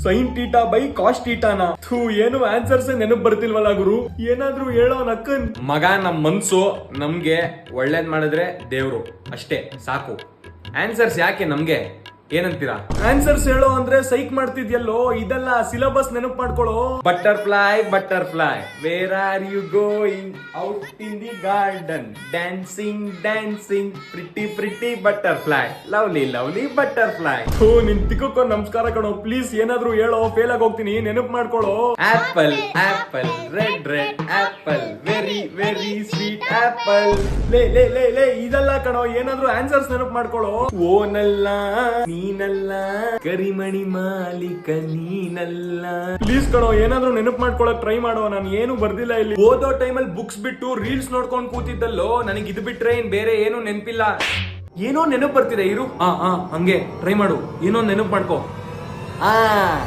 Sign theta by cos ಟೀಟಾನ. ಥೂ, ಏನು ಆನ್ಸರ್ಸ್ ನೆನಪು ಬರ್ತಿಲ್ವಲ್ಲ ಗುರು, ಏನಾದ್ರೂ ಹೇಳೋ ನಕ್ಕನ್. ಮಗ, ನಮ್ ಮನ್ಸು ನಮ್ಗೆ ಒಳ್ಳೇದ್ ಮಾಡಿದ್ರೆ ದೇವ್ರು ಅಷ್ಟೇ ಸಾಕು. ಆನ್ಸರ್ಸ್ ಯಾಕೆ ನಮ್ಗೆ, ಏನಂತೀರಾ? ಆನ್ಸರ್ಸ್ ಹೇಳೋ ಅಂದ್ರೆ ಸೈಕ್ ಮಾಡ್ತಿದ್ಯಲ್ಲೋ, ಇದೆಲ್ಲ ಸಿಲೆಬಸ್ ನೆನಪು ಮಾಡ್ಕೊಳ್ಳೋ. Butterfly butterfly where are you going, out in the garden dancing dancing pretty pretty butterfly, lovely lovely butterfly. ಥೂ, ನಿನ್ ತಿಕ್ಕೋ ನಮಸ್ಕಾರ ಕಣೋ, ಪ್ಲೀಸ್ ಏನಾದ್ರೂ ಹೇಳೋ, ಫೇಲ್ ಆಗಿ ಹೋಗ್ತೀನಿ, ನೆನಪು ಮಾಡ್ಕೊಳ್ಳೋ. Apple apple red red apple very very sweet apple. ಲೇ ಲೇ ಲೇ ಲೇ ಇದೆಲ್ಲ ಕಣೋ, ಏನಾದ್ರೂ ಆನ್ಸರ್ಸ್ ನೆನಪು ಮಾಡ್ಕೊಳ್ಳೋ. ಓನಲ್ಲ ನೀನಲ್ಲ, ಕರಿಮಣಿ ಮಾಲೀಕ ನೀನಲ್ಲ. ಪ್ಲೀಸ್ ಕಣೋ, ಏನಾದ್ರೂ ನೆನಪು ಮಾಡ್ಕೊಳಕ್ ಟ್ರೈ ಮಾಡೋ. ನಾನು ಏನು ಬರ್ದಿಲ್ಲ ಇಲ್ಲಿ. ಓದೋ ಟೈಮಲ್ಲಿ ಬುಕ್ಸ್ ಬಿಟ್ಟು ರೀಲ್ಸ್ ನೋಡ್ಕೊಂಡು ಕೂತಿದ್ದಲ್ಲೋ, ನನಗೆ ಇದು ಬಿಟ್ರೆ ಏನ್ ಬೇರೆ ಏನು ನೆನಪಿಲ್ಲ. ಏನೋ ನೆನಪು ಬರ್ತಿದೆ, ಇರು. ಹಂಗೆ ಟ್ರೈ ಮಾಡು, ಏನೋ ನೆನಪು ಮಾಡ್ಕೋ.